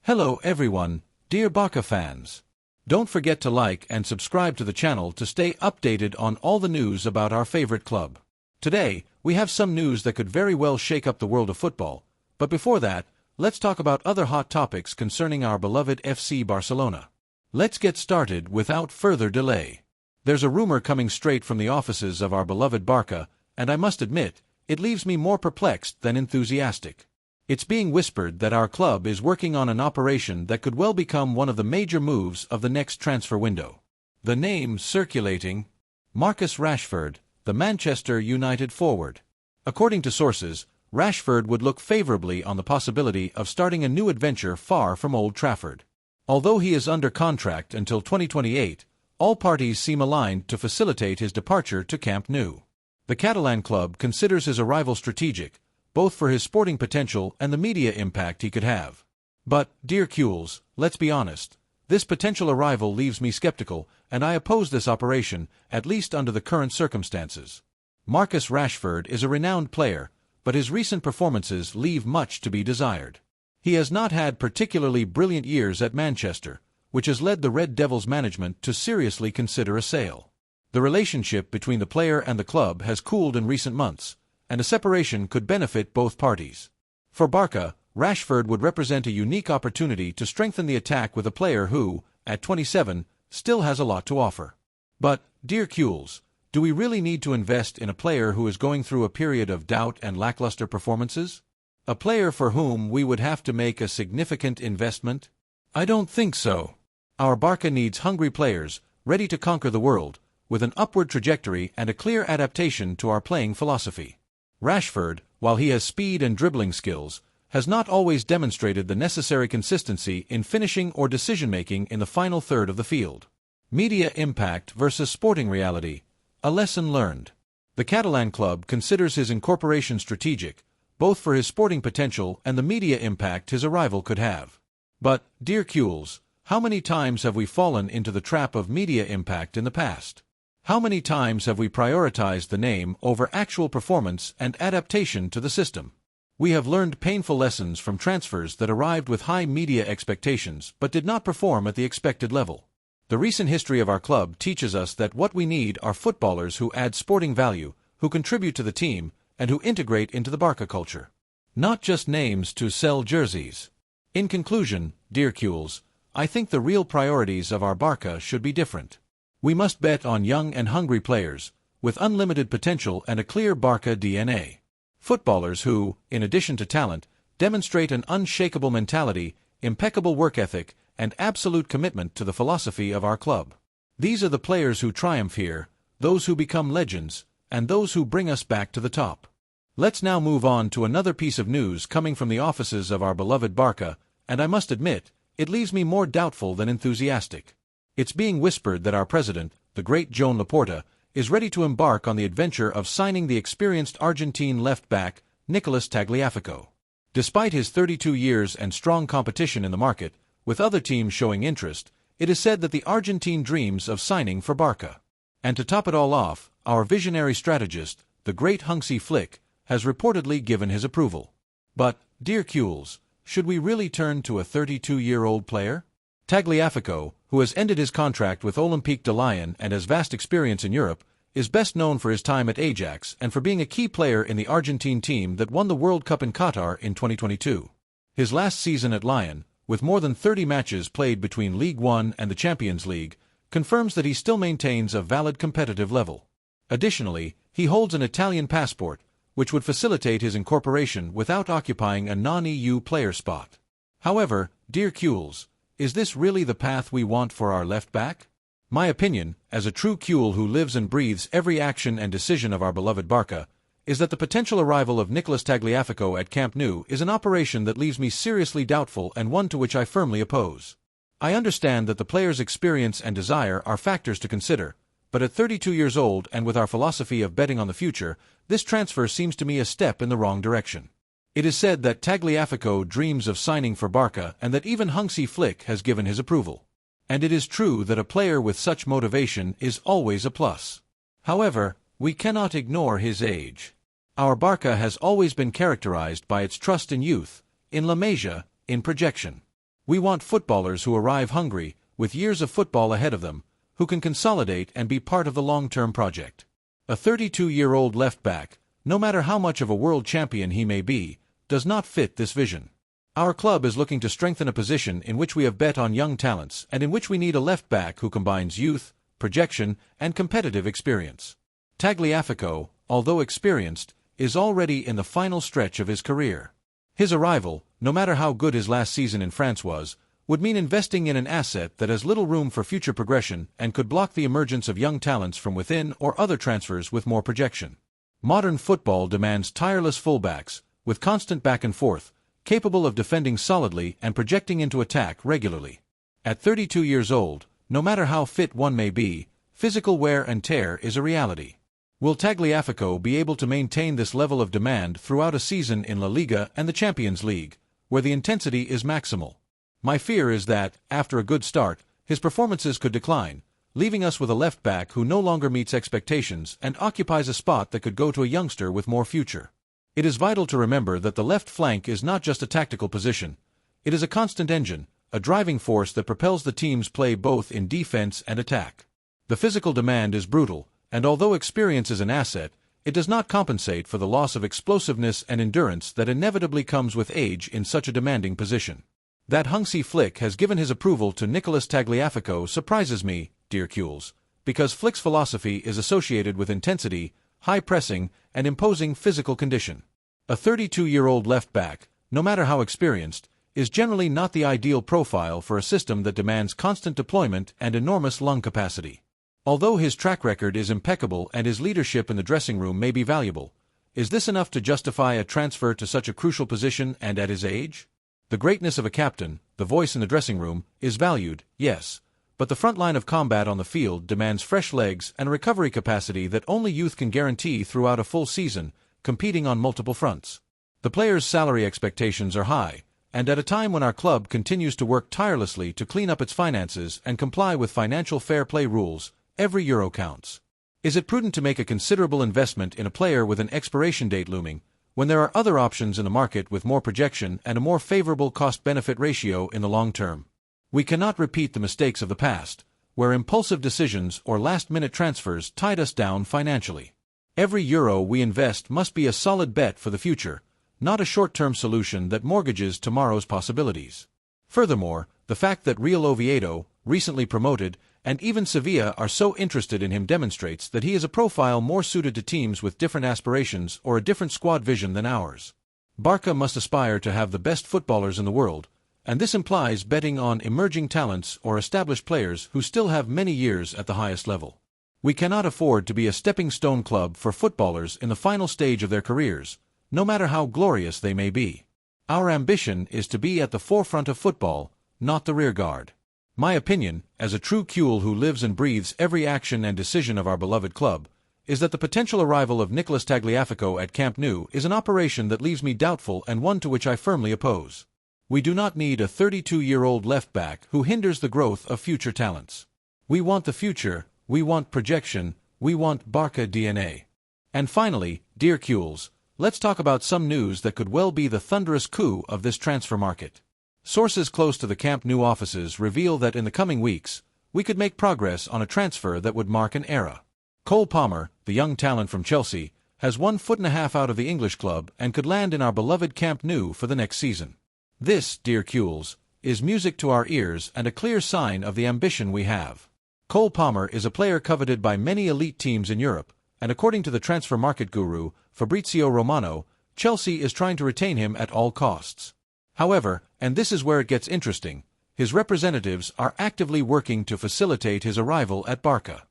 Hello everyone, dear Barça fans. Don't forget to like and subscribe to the channel to stay updated on all the news about our favorite club. Today, we have some news that could very well shake up the world of football, but before that, let's talk about other hot topics concerning our beloved FC Barcelona. Let's get started without further delay. There's a rumor coming straight from the offices of our beloved Barça, and I must admit, it leaves me more perplexed than enthusiastic. It's being whispered that our club is working on an operation that could well become one of the major moves of the next transfer window. The name circulating: Marcus Rashford, the Manchester United forward. According to sources, Rashford would look favorably on the possibility of starting a new adventure far from Old Trafford. Although he is under contract until 2028, all parties seem aligned to facilitate his departure to Camp Nou. The Catalan club considers his arrival strategic, both for his sporting potential and the media impact he could have. But, dear Cules, let's be honest, this potential arrival leaves me skeptical, and I oppose this operation, at least under the current circumstances. Marcus Rashford is a renowned player, but his recent performances leave much to be desired. He has not had particularly brilliant years at Manchester, which has led the Red Devils management to seriously consider a sale. The relationship between the player and the club has cooled in recent months, and a separation could benefit both parties. For Barça, Rashford would represent a unique opportunity to strengthen the attack with a player who, at 27, still has a lot to offer. But, dear Cules, do we really need to invest in a player who is going through a period of doubt and lackluster performances? A player for whom we would have to make a significant investment? I don't think so. Our Barça needs hungry players, ready to conquer the world, with an upward trajectory and a clear adaptation to our playing philosophy. Rashford, while he has speed and dribbling skills, has not always demonstrated the necessary consistency in finishing or decision-making in the final third of the field. Media impact versus sporting reality, a lesson learned. The Catalan club considers his incorporation strategic, both for his sporting potential and the media impact his arrival could have. But, dear Cules, how many times have we fallen into the trap of media impact in the past? How many times have we prioritized the name over actual performance and adaptation to the system? We have learned painful lessons from transfers that arrived with high media expectations but did not perform at the expected level. The recent history of our club teaches us that what we need are footballers who add sporting value, who contribute to the team, and who integrate into the Barça culture. Not just names to sell jerseys. In conclusion, dear Cules, I think the real priorities of our Barça should be different. We must bet on young and hungry players, with unlimited potential and a clear Barça DNA. Footballers who, in addition to talent, demonstrate an unshakable mentality, impeccable work ethic, and absolute commitment to the philosophy of our club. These are the players who triumph here, those who become legends, and those who bring us back to the top. Let's now move on to another piece of news coming from the offices of our beloved Barça, and I must admit, it leaves me more doubtful than enthusiastic. It's being whispered that our president, the great Joan Laporta, is ready to embark on the adventure of signing the experienced Argentine left-back, Nicolas Tagliafico. Despite his 32 years and strong competition in the market, with other teams showing interest, it is said that the Argentine dreams of signing for Barça. And to top it all off, our visionary strategist, the great Hansi Flick, has reportedly given his approval. But, dear Cules, should we really turn to a 32-year-old player? Tagliafico, who has ended his contract with Olympique de Lyon and has vast experience in Europe, is best known for his time at Ajax and for being a key player in the Argentine team that won the World Cup in Qatar in 2022. His last season at Lyon, with more than 30 matches played between League One and the Champions League, confirms that he still maintains a valid competitive level. Additionally, he holds an Italian passport, which would facilitate his incorporation without occupying a non-EU player spot. However, dear Cules, is this really the path we want for our left-back? My opinion, as a true Cule who lives and breathes every action and decision of our beloved Barça, is that the potential arrival of Nicolas Tagliafico at Camp Nou is an operation that leaves me seriously doubtful and one to which I firmly oppose. I understand that the player's experience and desire are factors to consider, but at 32 years old and with our philosophy of betting on the future, this transfer seems to me a step in the wrong direction. It is said that Tagliafico dreams of signing for Barça and that even Hansi Flick has given his approval. And it is true that a player with such motivation is always a plus. However, we cannot ignore his age. Our Barça has always been characterized by its trust in youth, in La Masia, in projection. We want footballers who arrive hungry, with years of football ahead of them, who can consolidate and be part of the long-term project. A 32-year-old left-back, no matter how much of a world champion he may be, does not fit this vision. Our club is looking to strengthen a position in which we have bet on young talents and in which we need a left-back who combines youth, projection, and competitive experience. Tagliafico, although experienced, is already in the final stretch of his career. His arrival, no matter how good his last season in France was, would mean investing in an asset that has little room for future progression and could block the emergence of young talents from within or other transfers with more projection. Modern football demands tireless fullbacks, with constant back and forth, capable of defending solidly and projecting into attack regularly. At 32 years old, no matter how fit one may be, physical wear and tear is a reality. Will Tagliafico be able to maintain this level of demand throughout a season in La Liga and the Champions League, where the intensity is maximal? My fear is that, after a good start, his performances could decline, leaving us with a left-back who no longer meets expectations and occupies a spot that could go to a youngster with more future. It is vital to remember that the left flank is not just a tactical position. It is a constant engine, a driving force that propels the team's play both in defense and attack. The physical demand is brutal, and although experience is an asset, it does not compensate for the loss of explosiveness and endurance that inevitably comes with age in such a demanding position. That Hansi Flick has given his approval to Nicolas Tagliafico surprises me, dear Kules, because Flick's philosophy is associated with intensity, high pressing, and imposing physical condition. A 32-year-old left-back, no matter how experienced, is generally not the ideal profile for a system that demands constant deployment and enormous lung capacity. Although his track record is impeccable and his leadership in the dressing room may be valuable, is this enough to justify a transfer to such a crucial position and at his age? The greatness of a captain, the voice in the dressing room, is valued, yes, but the front line of combat on the field demands fresh legs and recovery capacity that only youth can guarantee throughout a full season, competing on multiple fronts. The players' salary expectations are high, and at a time when our club continues to work tirelessly to clean up its finances and comply with financial fair play rules, every euro counts. Is it prudent to make a considerable investment in a player with an expiration date looming, when there are other options in the market with more projection and a more favorable cost-benefit ratio in the long term? We cannot repeat the mistakes of the past, where impulsive decisions or last-minute transfers tied us down financially. Every euro we invest must be a solid bet for the future, not a short-term solution that mortgages tomorrow's possibilities. Furthermore, the fact that Real Oviedo, recently promoted, and even Sevilla are so interested in him demonstrates that he is a profile more suited to teams with different aspirations or a different squad vision than ours. Barça must aspire to have the best footballers in the world, and this implies betting on emerging talents or established players who still have many years at the highest level. We cannot afford to be a stepping-stone club for footballers in the final stage of their careers, no matter how glorious they may be. Our ambition is to be at the forefront of football, not the rearguard. My opinion, as a true Kuhl who lives and breathes every action and decision of our beloved club, is that the potential arrival of Nicolas Tagliafico at Camp Nou is an operation that leaves me doubtful and one to which I firmly oppose. We do not need a 32-year-old left-back who hinders the growth of future talents. We want the future, we want projection, we want Barça DNA. And finally, dear Kuhls, let's talk about some news that could well be the thunderous coup of this transfer market. Sources close to the Camp Nou offices reveal that in the coming weeks, we could make progress on a transfer that would mark an era. Cole Palmer, the young talent from Chelsea, has 1.5 foot out of the English club and could land in our beloved Camp Nou for the next season. This, dear Kuhls, is music to our ears and a clear sign of the ambition we have. Cole Palmer is a player coveted by many elite teams in Europe, and according to the transfer market guru, Fabrizio Romano, Chelsea is trying to retain him at all costs. However, and this is where it gets interesting, his representatives are actively working to facilitate his arrival at Barça.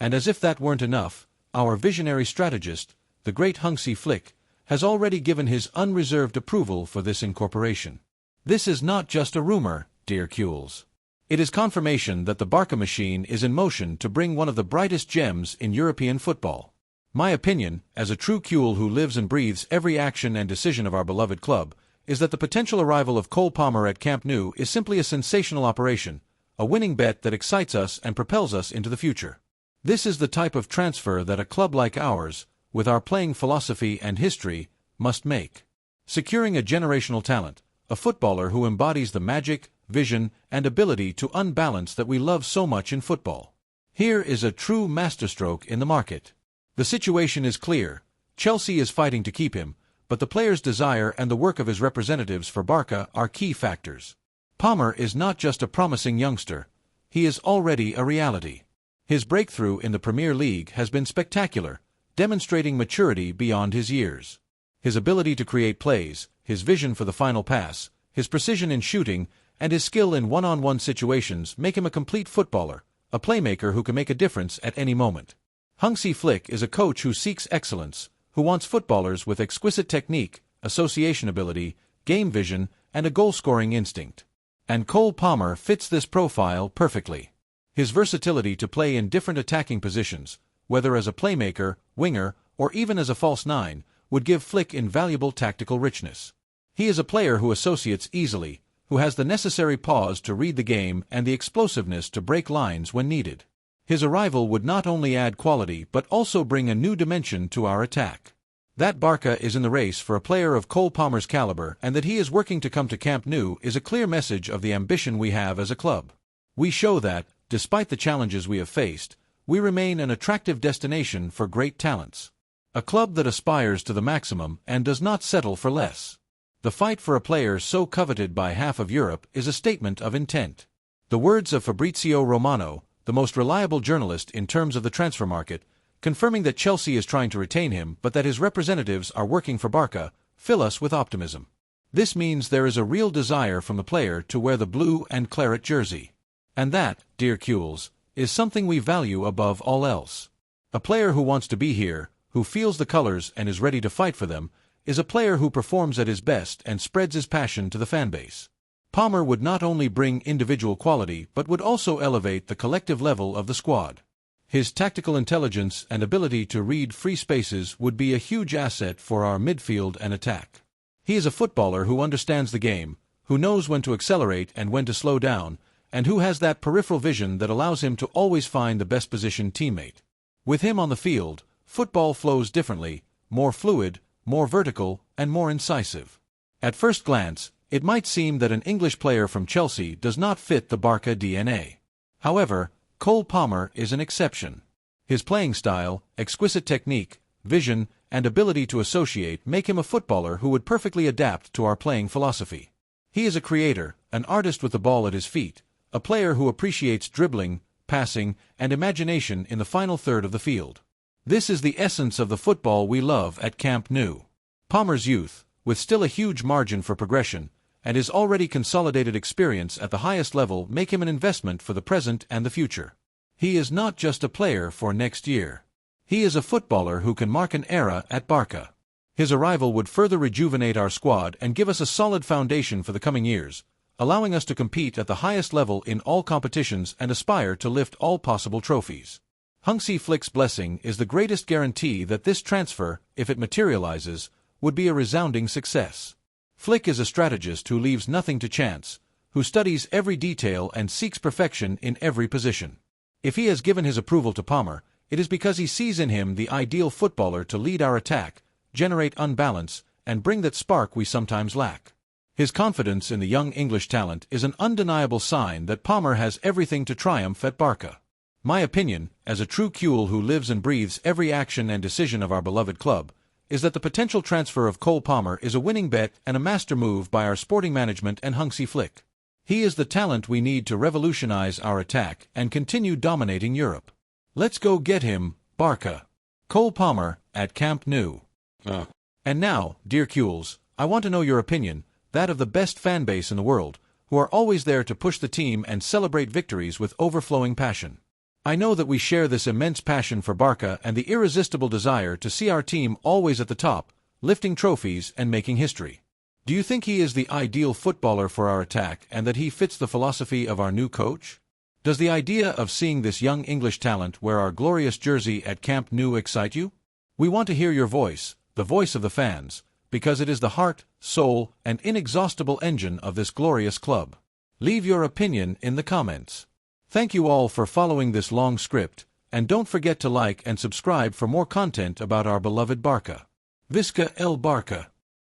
And as if that weren't enough, our visionary strategist, the great Hansi Flick, has already given his unreserved approval for this incorporation. This is not just a rumor, dear Kuhls. It is confirmation that the Barça machine is in motion to bring one of the brightest gems in European football. My opinion, as a true Kuhl who lives and breathes every action and decision of our beloved club, is that the potential arrival of Cole Palmer at Camp Nou is simply a sensational operation, a winning bet that excites us and propels us into the future. This is the type of transfer that a club like ours, with our playing philosophy and history, must make. Securing a generational talent, a footballer who embodies the magic, vision, and ability to unbalance that we love so much in football. Here is a true masterstroke in the market. The situation is clear. Chelsea is fighting to keep him, but the player's desire and the work of his representatives for Barça are key factors. Palmer is not just a promising youngster, he is already a reality. His breakthrough in the Premier League has been spectacular, demonstrating maturity beyond his years. His ability to create plays, his vision for the final pass, his precision in shooting, and his skill in one-on-one situations make him a complete footballer, a playmaker who can make a difference at any moment. Hansi Flick is a coach who seeks excellence, who wants footballers with exquisite technique, association ability, game vision, and a goal-scoring instinct. And Cole Palmer fits this profile perfectly. His versatility to play in different attacking positions, whether as a playmaker, winger, or even as a false nine, would give Flick invaluable tactical richness. He is a player who associates easily, who has the necessary pause to read the game and the explosiveness to break lines when needed. His arrival would not only add quality but also bring a new dimension to our attack. That Barça is in the race for a player of Cole Palmer's caliber and that he is working to come to Camp Nou is a clear message of the ambition we have as a club. We show that, despite the challenges we have faced, we remain an attractive destination for great talents. A club that aspires to the maximum and does not settle for less. The fight for a player so coveted by half of Europe is a statement of intent. The words of Fabrizio Romano, the most reliable journalist in terms of the transfer market, confirming that Chelsea is trying to retain him but that his representatives are working for Barça, fill us with optimism. This means there is a real desire from the player to wear the blue and claret jersey. And that, dear Kules, is something we value above all else. A player who wants to be here, who feels the colors and is ready to fight for them, is a player who performs at his best and spreads his passion to the fanbase. Palmer would not only bring individual quality but would also elevate the collective level of the squad. His tactical intelligence and ability to read free spaces would be a huge asset for our midfield and attack. He is a footballer who understands the game, who knows when to accelerate and when to slow down, and who has that peripheral vision that allows him to always find the best positioned teammate. With him on the field, football flows differently, more fluid, more vertical, and more incisive. At first glance, it might seem that an English player from Chelsea does not fit the Barça DNA. However, Cole Palmer is an exception. His playing style, exquisite technique, vision, and ability to associate make him a footballer who would perfectly adapt to our playing philosophy. He is a creator, an artist with the ball at his feet, a player who appreciates dribbling, passing, and imagination in the final third of the field. This is the essence of the football we love at Camp Nou. Palmer's youth, with still a huge margin for progression, and his already consolidated experience at the highest level make him an investment for the present and the future. He is not just a player for next year. He is a footballer who can mark an era at Barça. His arrival would further rejuvenate our squad and give us a solid foundation for the coming years, allowing us to compete at the highest level in all competitions and aspire to lift all possible trophies. Hansi Flick's blessing is the greatest guarantee that this transfer, if it materializes, would be a resounding success. Flick is a strategist who leaves nothing to chance, who studies every detail and seeks perfection in every position. If he has given his approval to Palmer, it is because he sees in him the ideal footballer to lead our attack, generate unbalance, and bring that spark we sometimes lack. His confidence in the young English talent is an undeniable sign that Palmer has everything to triumph at Barça. My opinion, as a true Kuhl who lives and breathes every action and decision of our beloved club, is that the potential transfer of Cole Palmer is a winning bet and a master move by our sporting management and Hansi Flick. He is the talent we need to revolutionize our attack and continue dominating Europe. Let's go get him, Barça. Cole Palmer, at Camp Nou. And now, dear Kuhls, I want to know your opinion, that of the best fan base in the world, who are always there to push the team and celebrate victories with overflowing passion. I know that we share this immense passion for Barça and the irresistible desire to see our team always at the top, lifting trophies and making history. Do you think he is the ideal footballer for our attack and that he fits the philosophy of our new coach? Does the idea of seeing this young English talent wear our glorious jersey at Camp Nou excite you? We want to hear your voice, the voice of the fans, because it is the heart, soul, and inexhaustible engine of this glorious club. Leave your opinion in the comments. Thank you all for following this long script, and don't forget to like and subscribe for more content about our beloved Barça. Visca el Barça!